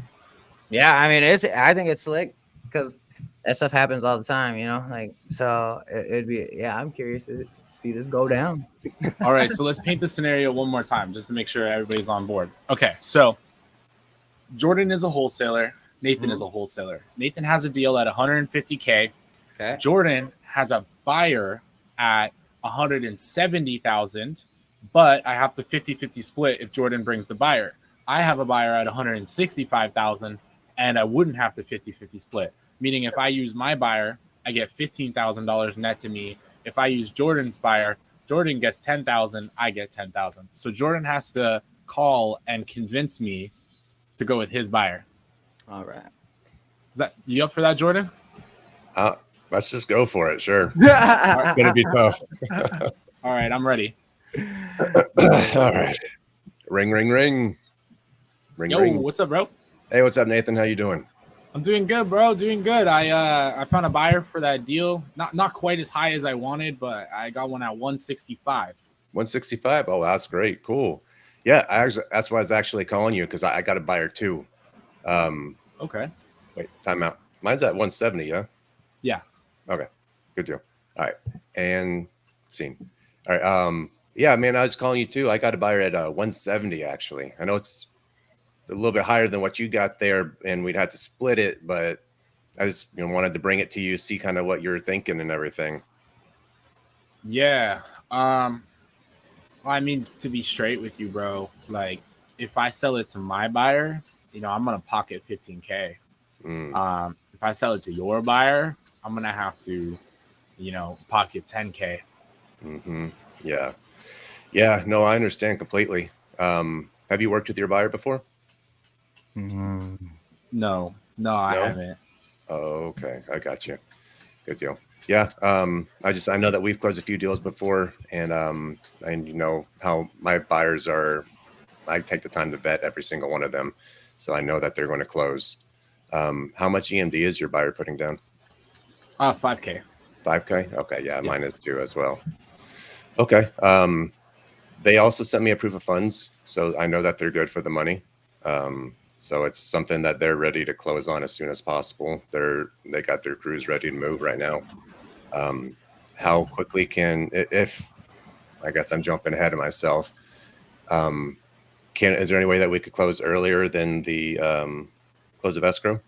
yeah, I mean, I think it's slick because that stuff happens all the time, you know. Like, so it'd be, yeah. I'm curious to see this go down. All right, so let's paint the scenario one more time just to make sure everybody's on board. Okay, so Jordan is a wholesaler. Nathan is a wholesaler. Nathan has a deal at 150K. Okay. Jordan has a buyer at 170,000, but I have to 50-50 split if Jordan brings the buyer. I have a buyer at 165,000, and I wouldn't have to 50-50 split. Meaning, if I use my buyer, I get $15,000 net to me. If I use Jordan's buyer, Jordan gets 10,000, I get 10,000. So Jordan has to call and convince me to go with his buyer. All right. Is that you up for that, Jordan? Let's just go for it. Sure. It's gonna be tough. All right, I'm ready. All right. Ring, ring, ring. Ring, Yo, ring. what's up, bro? Hey, what's up, Nathan? How you doing? I'm doing good, bro. Doing good. I found a buyer for that deal. Not quite as high as I wanted, but I got one at 165. 165. Oh, that's great. Cool. Yeah, that's why I was actually calling you because I got a buyer too. Okay. Wait, time out. Mine's at 170. Yeah. Yeah. Okay. Good deal. All right. And scene. All right. Yeah, man, I was calling you too. I got a buyer at 170 actually. I know it's a little bit higher than what you got there, and we'd have to split it, but I just wanted to bring it to you, see kind of what you're thinking and everything. Yeah. I mean, to be straight with you, bro, like if I sell it to my buyer, I'm gonna pocket 15K. If I sell it to your buyer, I'm gonna have to, pocket 10K. Yeah. Yeah. No, I understand completely. Have you worked with your buyer before? No, I haven't. Oh, okay. I got you. Good deal. Yeah. I know that we've closed a few deals before, and you know how my buyers are. I take the time to vet every single one of them, so I know that they're going to close. How much EMD is your buyer putting down? 5K. 5K. Okay. Yeah, mine is too as well. Okay. They also sent me a proof of funds, so I know that they're good for the money. So it's something that they're ready to close on as soon as possible. They got their crews ready to move right now. How quickly if I guess I'm jumping ahead of myself. Is there any way that we could close earlier than the close of escrow?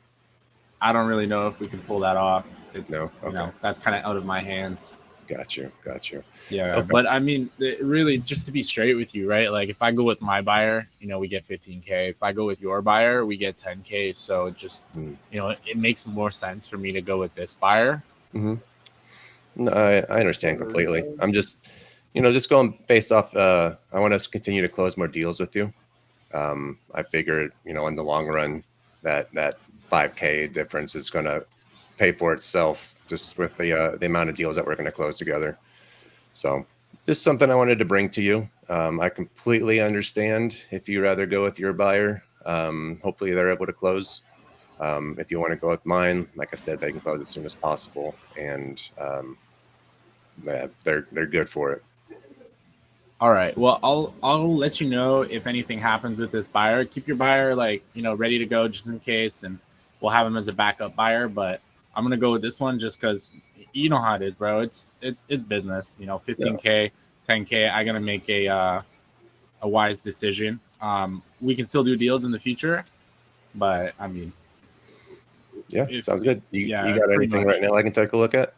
I don't really know if we can pull that off. No. Okay. That's kind of out of my hands. Got you. Yeah, Okay. but I mean, really, just to be straight with you, right? Like, if I go with my buyer, we get 15K. If I go with your buyer, we get 10K. So just, it makes more sense for me to go with this buyer. No, I understand completely. I'm just, just going based off. I want to continue to close more deals with you. I figured, in the long run, that 5K difference is going to pay for itself just with the amount of deals that we're going to close together. So just something I wanted to bring to you. I completely understand if you rather go with your buyer. Hopefully they're able to close. If you want to go with mine, like I said, they can close as soon as possible, and they're good for it. All right. Well, I'll let you know if anything happens with this buyer. Keep your buyer ready to go just in case. And we'll have him as a backup buyer. But I'm gonna go with this one just because you know how it is, bro. It's business. 15K, 10K. I'm gonna make a wise decision. We can still do deals in the future, but I mean, Yeah, sounds good. You got pretty anything much. right now I can take a look at?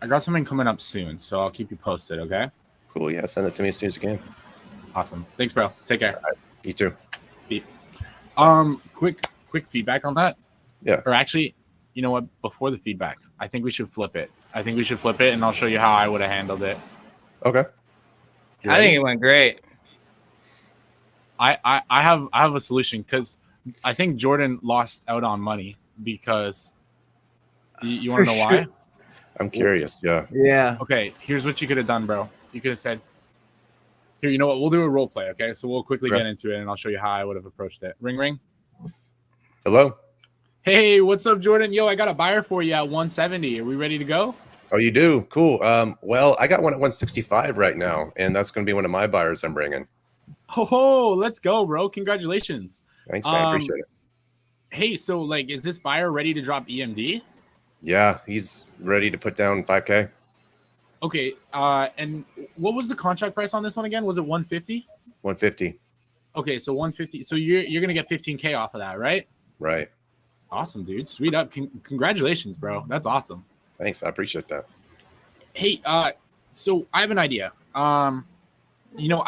I got something coming up soon, so I'll keep you posted. Okay. Cool. Yeah, send it to me as soon as you can. Awesome. Thanks, bro. Take care. All right. You too. Quick feedback on that. Yeah. Or actually, you know what? Before the feedback, I think we should flip it. And I'll show you how I would have handled it. Okay. I think it went great. I have a solution because I think Jordan lost out on money because you want to know why? I'm curious. Yeah. Yeah. Okay, here's what you could have done, bro. You could have said, here, you know what? We'll do a role play, okay? So we'll quickly get into it, and I'll show you how I would have approached it. Ring, ring. Hello. Hey, what's up, Jordan? Yo, I got a buyer for you at 170. Are we ready to go? Oh, you do? Cool. Well, I got one at 165 right now, and that's going to be one of my buyers I'm bringing. Oh, let's go, bro. Congratulations. Thanks, man. Appreciate it. Hey, so, like, is this buyer ready to drop EMD? Yeah, he's ready to put down 5K. Okay, and what was the contract price on this one again? Was it 150? 150. Okay, so 150. So you're gonna get 15K off of that, right? Right. Awesome, dude. Sweet up. Congratulations, bro. That's awesome. Thanks. I appreciate that. Hey, so I have an idea. I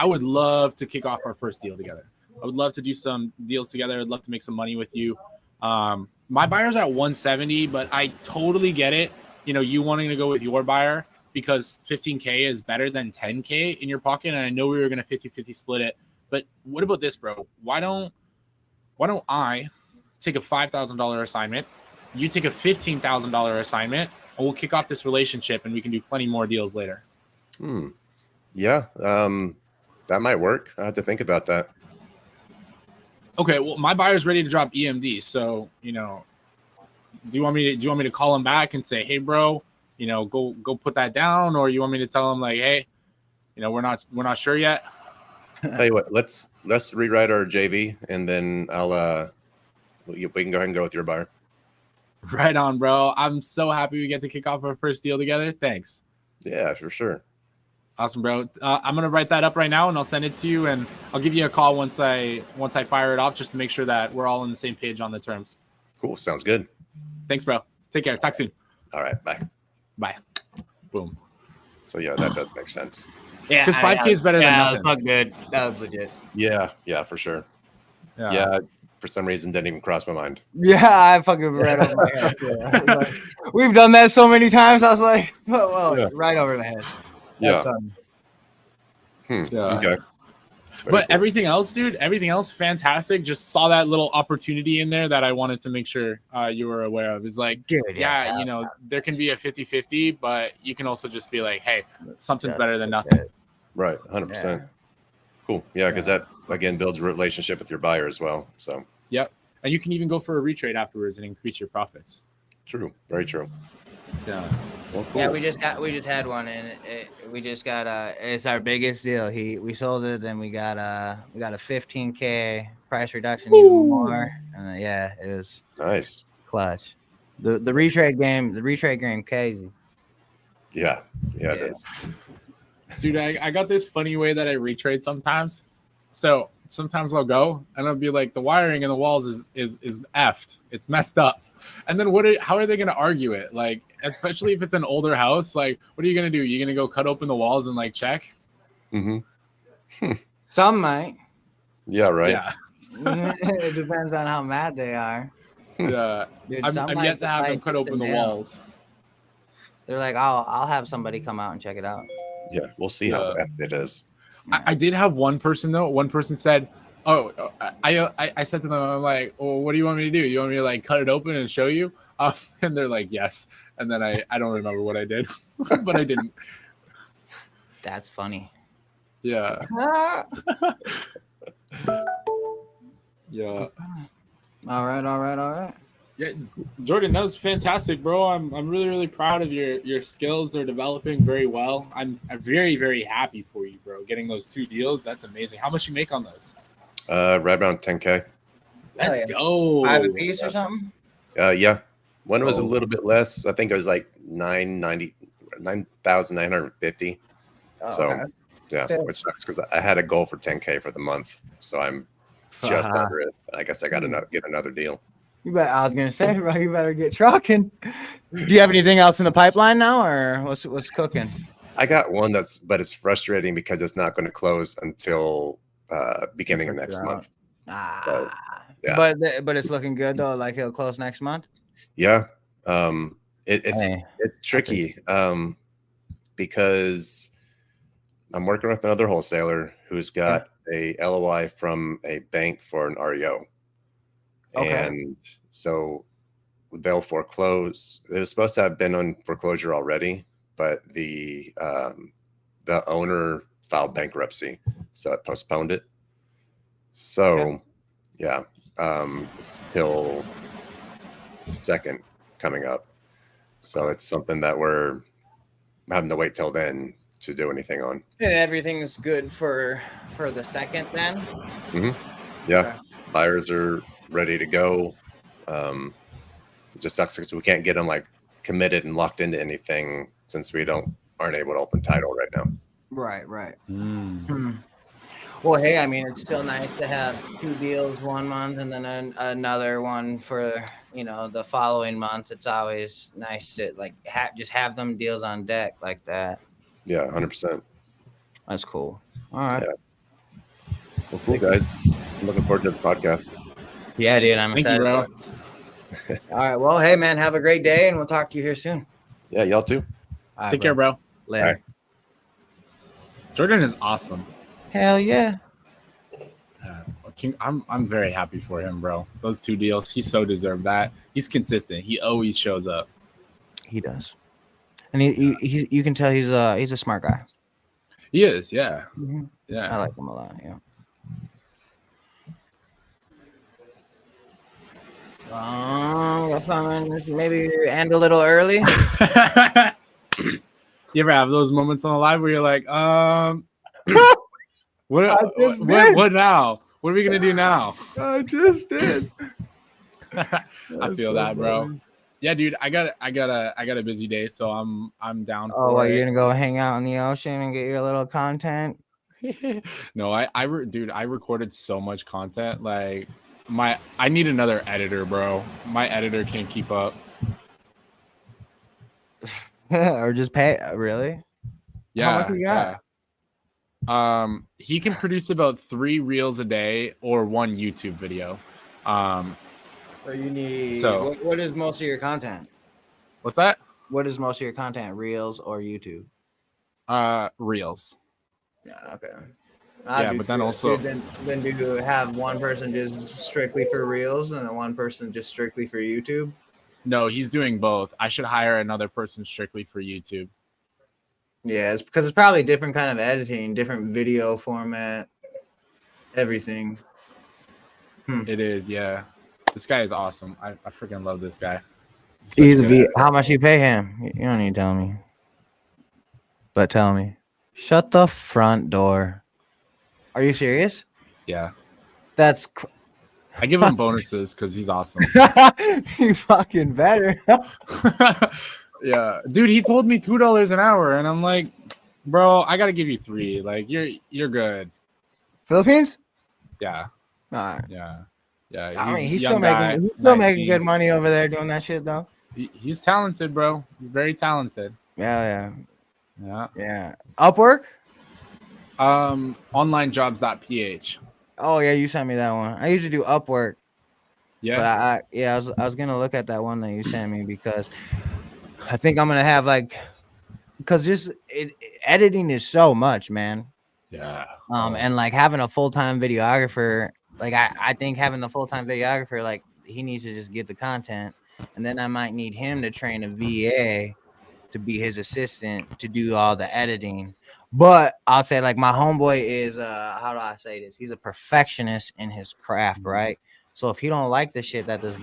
would love to kick off our first deal together. I would love to do some deals together. I'd love to make some money with you. My buyer's at 170, but I totally get it. You wanting to go with your buyer because 15K is better than 10K in your pocket. And I know we were going to 50-50 split it. But what about this, bro? Why don't I take a $5,000 assignment? You take a $15,000 assignment, and we'll kick off this relationship, and we can do plenty more deals later. Yeah, that might work. I have to think about that. Okay, well, my buyer's ready to drop EMD. So, do you want me to call him back and say, hey, bro, go put that down, or you want me to tell him like, hey, we're not sure yet? Tell you what, let's rewrite our JV, and then we can go ahead and go with your buyer. Right on, bro. I'm so happy we get to kick off our first deal together. Thanks. Yeah, for sure. Awesome, bro. I'm gonna write that up right now, and I'll send it to you, and I'll give you a call once I fire it off, just to make sure that we're all on the same page on the terms. Cool. Sounds good. Thanks, bro. Take care. Talk soon. All right. Bye. Bye. Boom. So yeah, that does make sense. Yeah, Because 5K is better than nothing. That was good. That was legit. Yeah, for sure. Yeah, for some reason didn't even cross my mind. Yeah, I fucking right over my head. Yeah. We've done that so many times. I was like, whoa, right over the head. That's Yeah. Yeah. Okay. But everything else, dude, fantastic. Just saw that little opportunity in there that I wanted to make sure you were aware of. Is like, Good, there can be a 50-50, but you can also just be like, hey, something's better than nothing. Right. 100%. Cool. Yeah, because that again builds a relationship with your buyer as well. So. Yep. And you can even go for a retrade afterwards and increase your profits. True. Very true. Yeah. Well, cool. Yeah, we just had one, and we just got it's our biggest deal. We sold it, then we got a 15K price reduction, even more, and it was nice. Clutch. The retrade game crazy. Yeah, it is. Dude, I got this funny way that I retrade sometimes. So sometimes I'll go and I'll be like, the wiring in the walls is effed. It's messed up. And then how are they going to argue it? Like, especially if it's an older house, like, what are you going to do? You're going to go cut open the walls and like check? Mm-hmm. Some might. Yeah, right. Yeah. It depends on how mad they are. Yeah. Dude, I'm yet to have them cut open the walls. They're like, I'll have somebody come out and check it out. Yeah, we'll see how effed it is. I did have one person though. One person said, "Oh, I said to them, I'm like, well, what do you want me to do? You want me to like cut it open and show you?" And they're like, "Yes." And then I don't remember what I did, but I didn't. That's funny. Yeah. Yeah. All right. Yeah, Jordan, that was fantastic, bro. I'm really, really proud of your skills. They're developing very well. I'm very, very happy for you, bro. Getting those 2 deals, that's amazing. How much you make on those? Right around 10K. Let's yeah. go. 5 a piece or something. Yeah. One was a Oh. little bit less. I think it was like 9,950. Oh, So okay. yeah, Fair. which sucks because I had a goal for 10K for the month, so I'm just Fuck. under it. I guess I got to get another deal. I was gonna say, bro, you better get trucking. Do you have anything else in the pipeline now, or what's cooking? I got one but it's frustrating because it's not going to close until beginning of next month. So, yeah. But it's looking good though. Like it'll close next month. Yeah. Hey. It's tricky because I'm working with another wholesaler who's got a LOI from a bank for an REO. Okay. And so they'll foreclose. It was supposed to have been on foreclosure already, but the owner filed bankruptcy, so it postponed it. So yeah, it's till second coming up. So it's something that we're having to wait till then to do anything on. And everything's good for the second then. Yeah, Okay. buyers are ready to go. It just sucks because we can't get them like committed and locked into anything since we aren't able to open title right now. Right. Well, hey, I mean, it's still nice to have 2 deals one month and then another one for the following month. It's always nice to like just have them deals on deck like that. Yeah, 100%. That's cool. All right. Yeah. Well, cool guys. I'm looking forward to the podcast. Yeah, dude, I'm Thank you, excited. bro. All right. Well, hey, man, have a great day, and we'll talk to you here soon. Yeah, y'all too. All right, Take care, bro. Later. All right. Jordan is awesome. Hell yeah. I'm very happy for him, bro. Those 2 deals, he so deserved that. He's consistent. He always shows up. He does, and he you can tell he's a smart guy. He is, yeah. I Yeah. like him a lot. Yeah. Maybe end a little early. You ever have those moments on the live where you're like, what now? What are we gonna do now? I just did. I feel that, bro. Yeah, dude. I got a busy day, so I'm down Oh, for well, it. you're gonna go hang out in the ocean and get your little content. No, I recorded so much content. Like I need another editor, bro. My editor can't keep up. Or just pay. Really? Yeah. How much you got? Yeah. He can produce about 3 reels a day or 1 YouTube video. Or you need. So- what is most of your content? What's that? What is most of your content? Reels or YouTube? Reels. Yeah. Okay. Yeah, but then also- then do you have one person just strictly for Reels and then one person just strictly for YouTube? No, he's doing both. I should hire another person strictly for YouTube. Yeah, it's because it's probably different kind of editing, different video format, everything. It is, yeah. This guy is awesome. I freaking love this guy. How much you pay him? You don't need to tell me. But tell me. Shut the front door. Are you serious? Yeah. That's I give him bonuses because he's awesome. you fucking better. Yeah. Dude, he told me $2 an hour, and I'm like, bro, I gotta give you 3. Like, you're good. Philippines? Yeah. All right. Yeah. Yeah. I mean, he's a still young guy, making 19. good money over there doing that shit though. He's talented, bro. He's very talented. Yeah. Yeah. Upwork? Onlinejobs.ph. Oh yeah, you sent me that one. I usually do Upwork. Yeah. But I was gonna look at that one that you sent me because I think I'm gonna have because editing is so much, man. Yeah. And like having a full-time videographer, like I think having the full-time videographer, like he needs to just get the content, and then I might need him to train a VA to be his assistant to do all the editing. But I'll say like my homeboy is how do I say this? He's a perfectionist in his craft, right? So if he don't like the shit that does,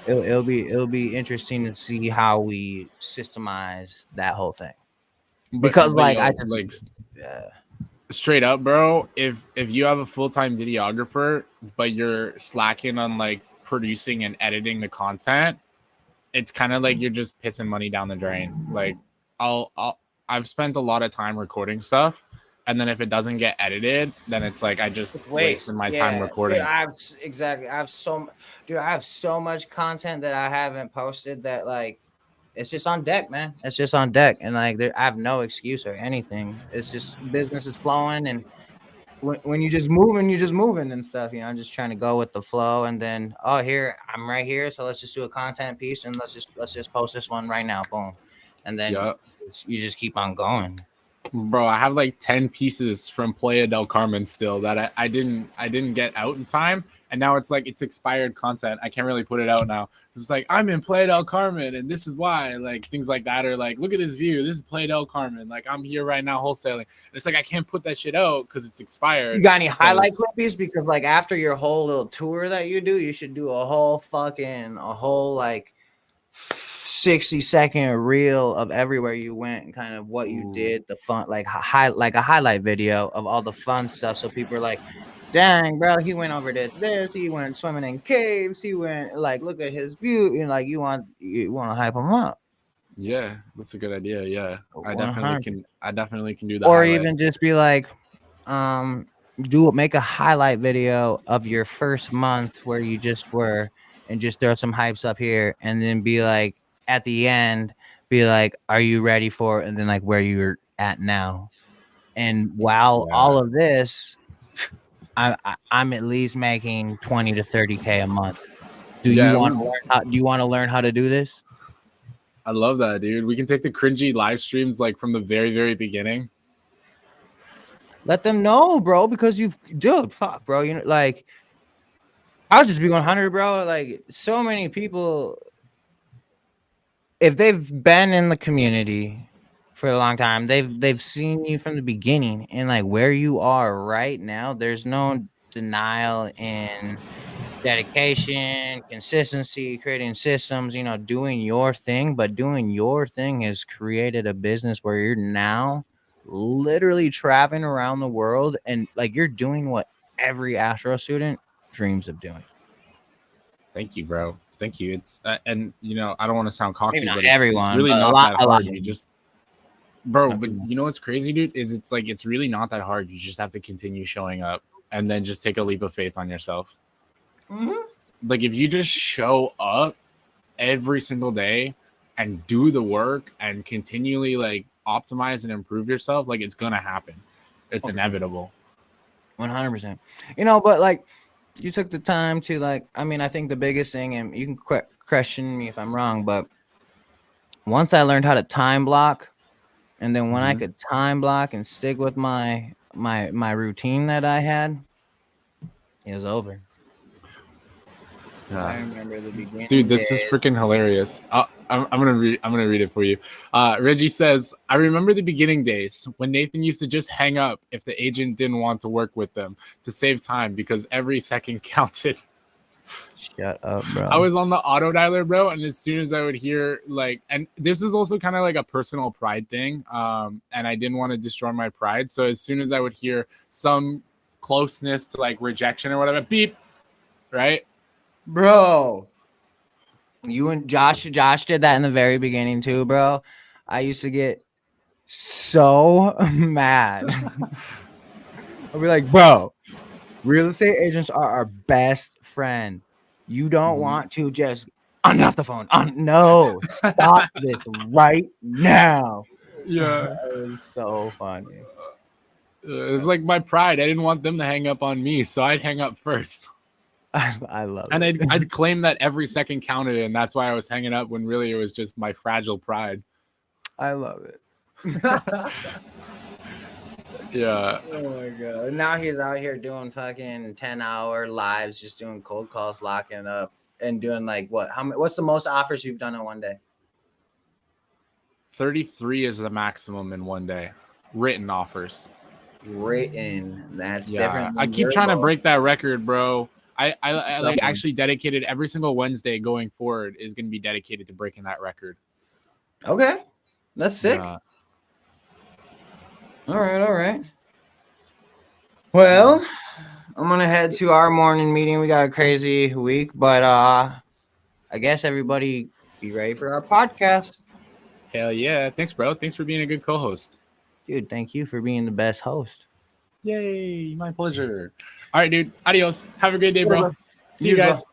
it'll be interesting to see how we systemize that whole thing. Because like I just like yeah. straight up, bro, if you have a full-time videographer but you're slacking on like producing and editing the content, it's kind of like you're just pissing money down the drain. Like I've spent a lot of time recording stuff, and then if it doesn't get edited, then it's like I just wasted my time recording. Dude, exactly. I have so much content that I haven't posted that like it's just on deck, man. It's just on deck, and like I have no excuse or anything. It's just business is flowing, and when you're just moving and stuff, you know, I'm just trying to go with the flow, and then here I'm right here, so let's just do a content piece, and let's just post this one right now, boom, and then Yeah. you just keep on going. Bro, I have like 10 pieces from Playa del Carmen still that I didn't get out in time, and now it's like it's expired content. I can't really put it out now. It's like I'm in Playa del Carmen and this is why, like things like that, or like look at this view. This is Playa del Carmen. Like I'm here right now wholesaling. And it's like I can't put that shit out because it's expired. You got any highlight clippies? Because like after your whole little tour that you do, you should do a whole like 60-second reel of everywhere you went and kind of what you did, the fun, like a highlight video of all the fun stuff. So people are like, dang, bro, he went over to this, he went swimming in caves, he went like, look at his view. You know, like you want to hype him up. Yeah, that's a good idea. Yeah. I 100. definitely can do that. Or even just be like, make a highlight video of your first month where you just were, and just throw some hypes up here, and then be like at the end, be like, are you ready for it? And then like where you're at now. And while all of this, I'm at least making 20 to 30K a month. Do you want to learn how to do this? I love that, dude. We can take the cringy live streams like from the very, very beginning. Let them know, bro, because fuck, bro. You know, like I'll just be 100, bro. Like so many people, if they've been in the community for a long time, they've seen you from the beginning, and like where you are right now, there's no denial in dedication, consistency, creating systems, you know, doing your thing. But doing your thing has created a business where you're now literally traveling around the world, and like you're doing what every Astro student dreams of doing. Thank you, bro. Thank you. It's and you know, I don't want to sound cocky, Maybe not but everyone, it's really but not that hard. You just, bro, No, but you know what's crazy, dude? Is it's like it's really not that hard. You just have to continue showing up and then just take a leap of faith on yourself. Like if you just show up every single day and do the work and continually like optimize and improve yourself, like it's gonna happen. It's inevitable. 100%. You know, but like you took the time to like, I mean, I think the biggest thing, and you can question me if I'm wrong, but once I learned how to time block, and then when I could time block and stick with my routine that I had, it was over. I remember the beginning. Dude, this is freaking hilarious. I'm gonna read it for you. Reggie says, I remember the beginning days when Nathan used to just hang up if the agent didn't want to work with them to save time because every second counted. Shut up, bro. I was on the auto dialer, bro, and as soon as I would hear like, and this was also kind of like a personal pride thing, and I didn't want to destroy my pride. So as soon as I would hear some closeness to like rejection or whatever, beep, right? Bro, you and Josh did that in the very beginning too, bro. I used to get so mad. I'll be like, bro, real estate agents are our best friend. You don't want to just off the phone. No, stop this right now. Yeah, it was so funny. It was like my pride. I didn't want them to hang up on me, so I'd hang up first. I love and it. I'd claim that every second counted, and that's why I was hanging up when really it was just my fragile pride. I love it. Yeah. Oh my god. Now he's out here doing fucking 10-hour lives, just doing cold calls, locking up, and doing like what? What's the most offers you've done in one day? 33 is the maximum in one day. Written offers. That's different. I keep trying to break that record, bro. I like actually dedicated every single Wednesday going forward is going to be dedicated to breaking that record. Okay, that's sick. All right. Well, I'm gonna head to our morning meeting. We got a crazy week, but I guess everybody be ready for our podcast. Hell yeah. Thanks, bro. Thanks for being a good co-host. Dude, thank you for being the best host. Yay, my pleasure. All right, dude. Adios. Have a great day, bro. Whatever. See you guys.